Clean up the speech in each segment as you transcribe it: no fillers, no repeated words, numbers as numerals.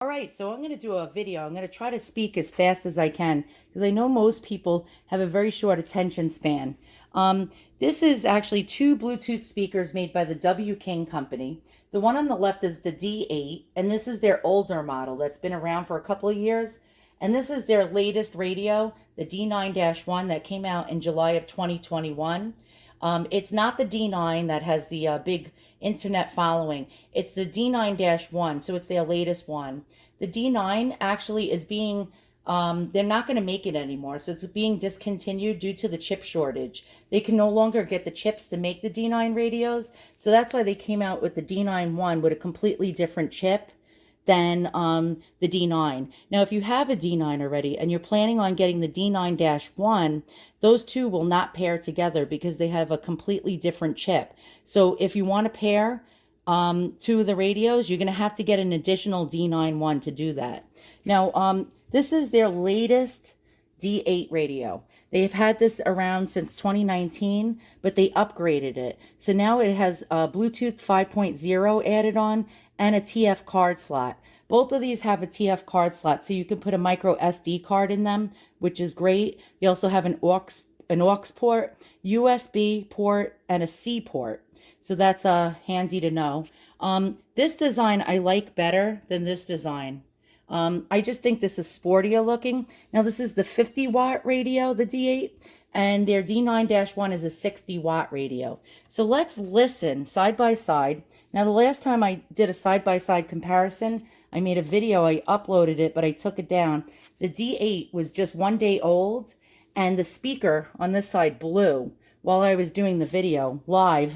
All right, so I'm going to do a video. I'm going to try to speak as fast as I can because I know most people have a very short attention span. This is actually two Bluetooth speakers made by the W King company. The one on the left is the D8, and this is their older model that's been around for a couple of years. And this is their latest radio, the D9-1 that came out in July of 2021. It's not the D9 that has the big internet following. It's the D9-1, so it's their latest one. The D9 actually is being, they're not going to make it anymore, so it's being discontinued due to the chip shortage. They can no longer get the chips to make the D9 radios, so that's why they came out with the D9-1 with a completely different chip than the D9. Now, if you have a D9 already and you're planning on getting the D9-1, those two will not pair together because they have a completely different chip. So if you want to pair two of the radios, you're going to have to get an additional D9-1 to do that. Now, this is their latest D8 radio. They've had this around since 2019, but they upgraded it. So now it has Bluetooth 5.0 added on and a TF card slot. Both of these have a TF card slot, so you can put a micro SD card in them, which is great. They also have an aux port, USB port, and a C port. So that's handy to know. This design I like better than this design. I just think this is sportier looking. Now this is the 50 watt radio, the D8, and their D9-1 is a 60 watt radio. So let's listen side by side. Now the last time I did a side by side comparison, I made a video, I uploaded it, but I took it down. The D8 was just 1 day old, and the speaker on this side blew while I was doing the video live.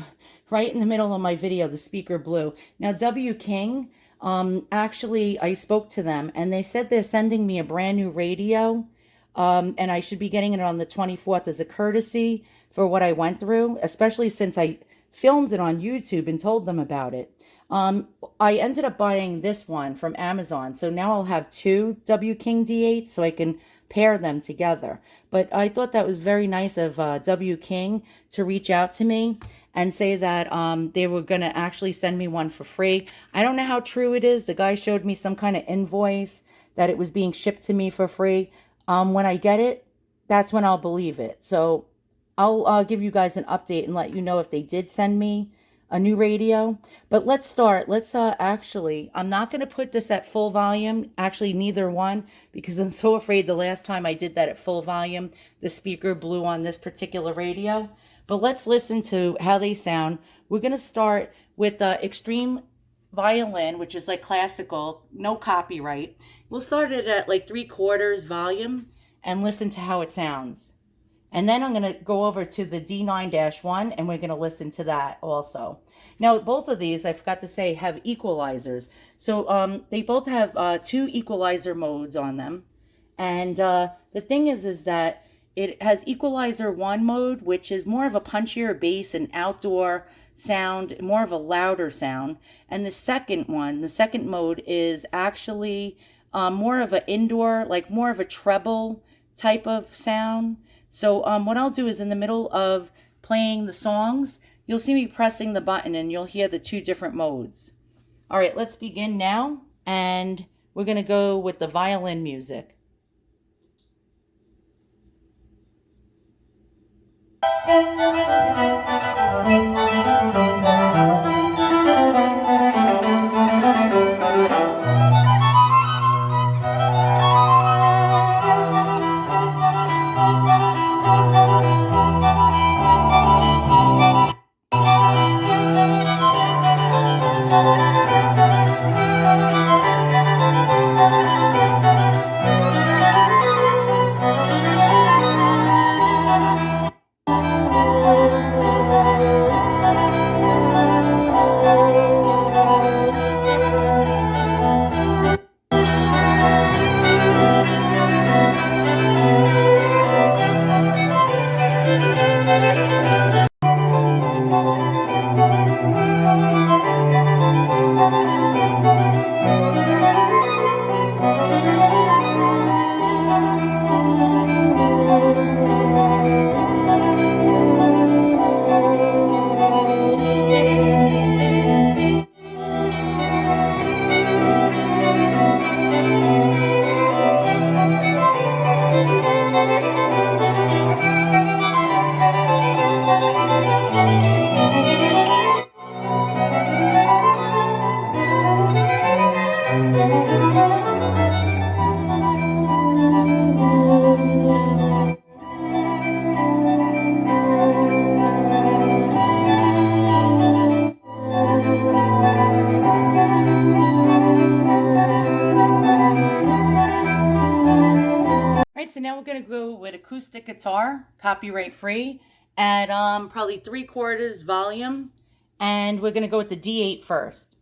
Right in the middle of my video, the speaker blew. Now W King, actually, I spoke to them and they said they're sending me a brand new radio. And I should be getting it on the 24th as a courtesy for what I went through, especially since I filmed it on YouTube and told them about it. I ended up buying this one from Amazon. So now I'll have two W King D8s so I can pair them together. But I thought that was very nice of W King to reach out to me and say that they were going to actually send me one for free. I don't know how true it is. The guy showed me some kind of invoice that it was being shipped to me for free. When I get it, that's when I'll believe it. So I'll give you guys an update and let you know if they did send me a new radio. But let's start. Let's actually, I'm not going to put this at full volume. Actually, neither one, because I'm so afraid the last time I did that at full volume, the speaker blew on this particular radio. But let's listen to how they sound. We're going to start with the extreme violin, which is like classical, no copyright. We'll start it at like 3/4 volume and listen to how it sounds. And then I'm going to go over to the D9-1 and we're going to listen to that also. Now, both of these, I forgot to say, have equalizers. So they both have two equalizer modes on them. And the thing is that it has equalizer 1 mode, which is more of a punchier bass and outdoor sound, more of a louder sound. And the second one, the second mode, is actually more of an indoor, like more of a treble type of sound. So what I'll do is in the middle of playing the songs, you'll see me pressing the button and you'll hear the two different modes. All right, let's begin now. And we're going to go with the violin music. so now we're going to go with acoustic guitar, copyright free, at probably 3/4 volume. And we're going to go with the D8 first.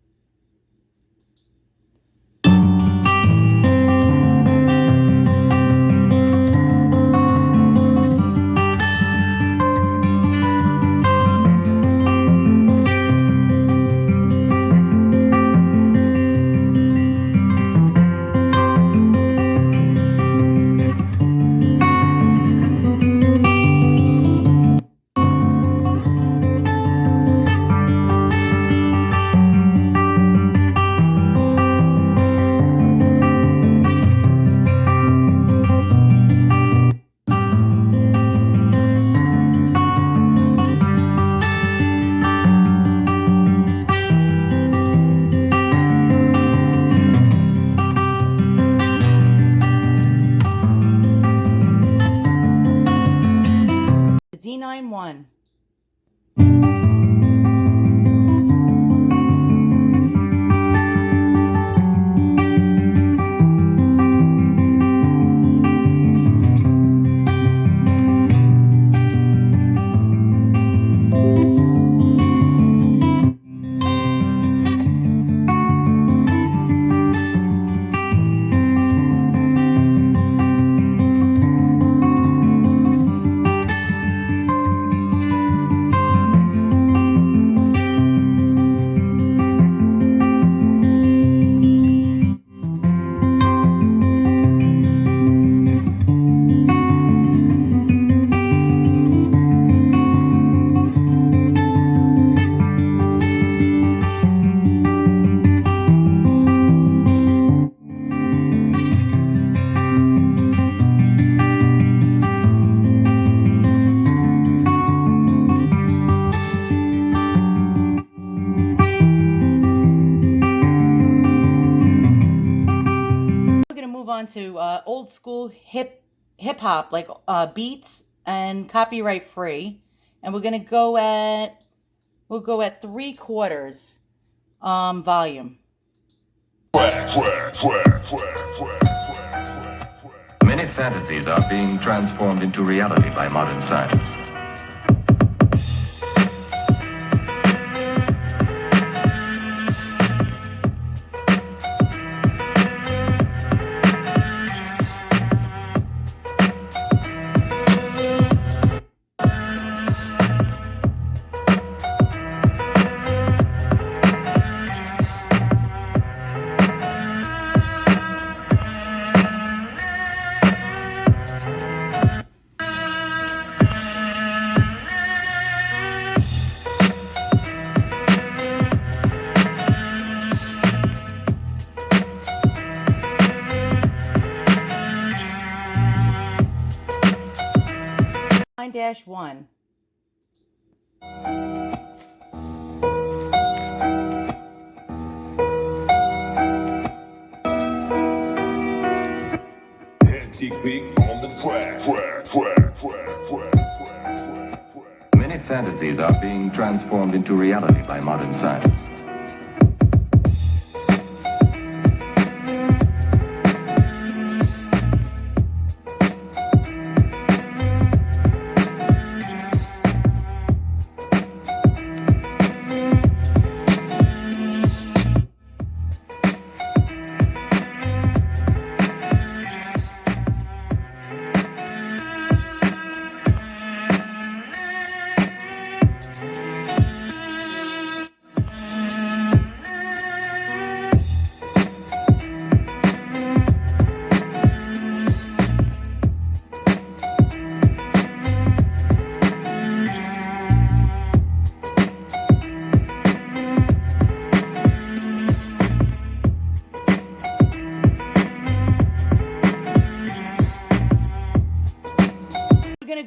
D9-1. On to old school hip hop, like beats and copyright free, and we're gonna go at 3/4 volume. Many fantasies are being transformed into reality by modern science. D9-1. Many fantasies are being transformed into reality by modern science.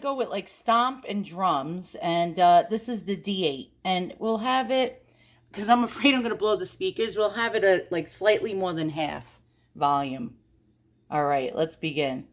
Go with like stomp and drums, and this is the D8, and we'll have it, because I'm afraid I'm going to blow the speakers, we'll have it at like slightly more than half volume. All right, let's begin.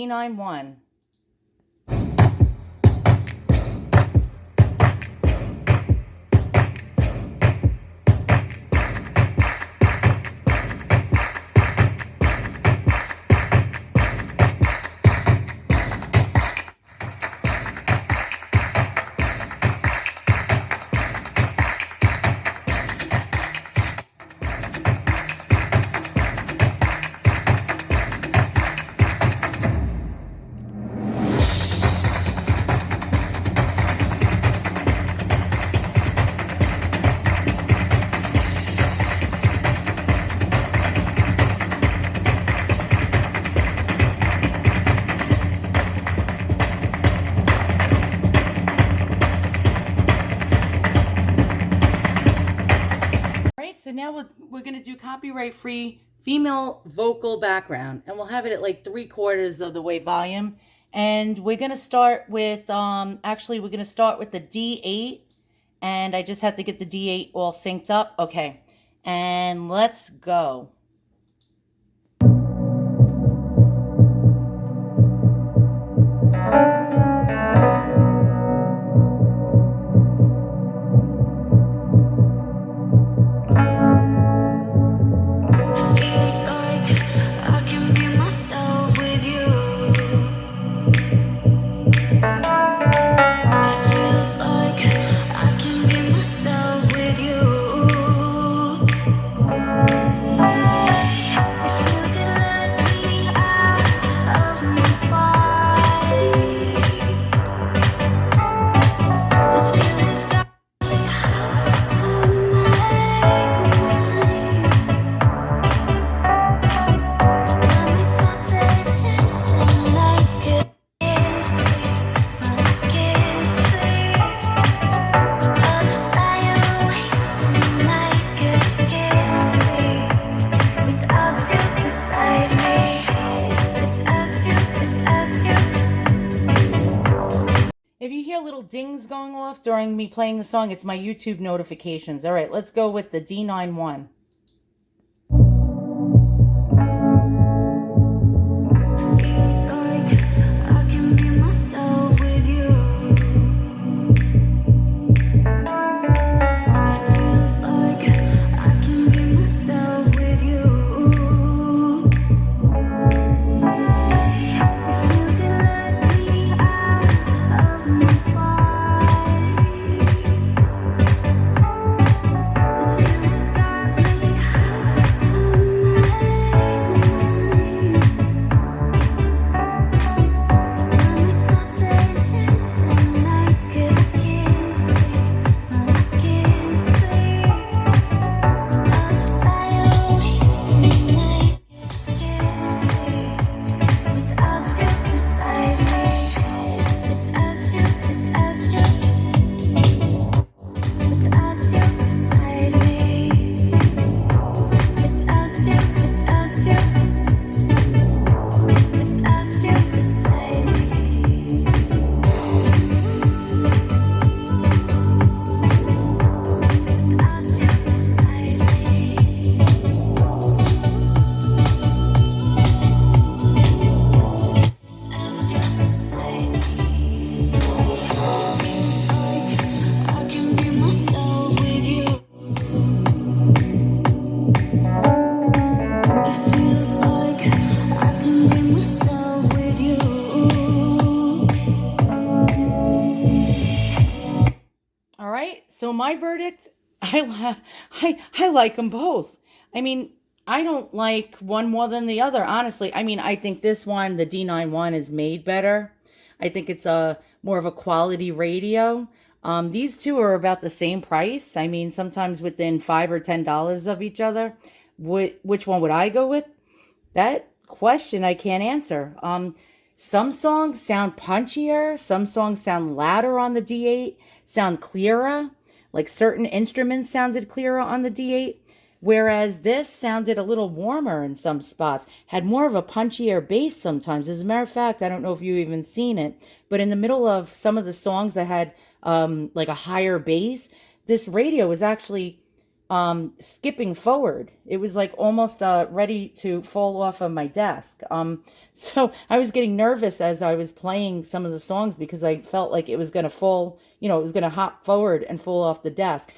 D9-1. So now we're going to do copyright free female vocal background, and we'll have it at like 3/4 of the way volume. And we're going to start with, actually, we're going to start with the D8, and I just have to get the D8 all synced up. Okay, and let's go. If you hear little dings going off during me playing the song, it's my YouTube notifications. All right, let's go with the D9-1. All right, so my verdict, I like them both. I mean, I don't like one more than the other, honestly. I mean, I think this one, the D9-1, is made better. I think it's a more of a quality radio. These two are about the same price. I mean, sometimes within $5 or $10 of each other. Which one would I go with? That question I can't answer. Some songs sound punchier. Some songs sound louder on the D8, sound clearer. Like certain instruments sounded clearer on the D8. Whereas this sounded a little warmer in some spots, had more of a punchier bass sometimes. As a matter of fact, I don't know if you've even seen it, but in the middle of some of the songs that had like a higher bass, this radio was actually skipping forward. It was like almost ready to fall off of my desk. So I was getting nervous as I was playing some of the songs because I felt like it was going to fall, it was going to hop forward and fall off the desk.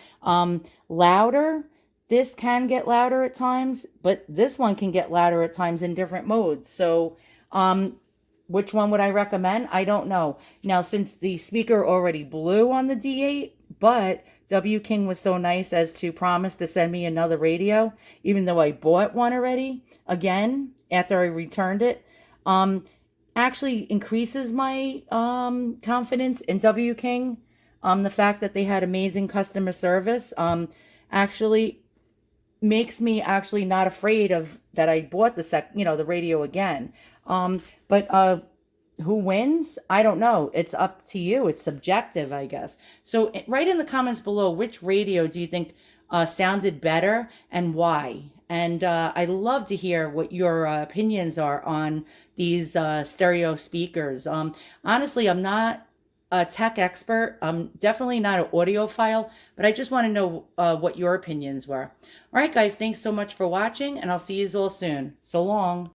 Louder. This can get louder at times, but this one can get louder at times in different modes. So, which one would I recommend? I don't know. Now, since the speaker already blew on the D8, but W King was so nice as to promise to send me another radio, even though I bought one already, again, after I returned it, actually increases my confidence in W King. The fact that they had amazing customer service actually makes me actually not afraid of that I bought the radio again. But who wins? I don't know. It's up to you. It's subjective, I guess. So write in the comments below, which radio do you think sounded better and why? And I'd love to hear what your opinions are on these stereo speakers. Honestly, I'm not a tech expert. I'm definitely not an audiophile, but I just want to know what your opinions were. All right, guys, thanks so much for watching, and I'll see you all soon. So long.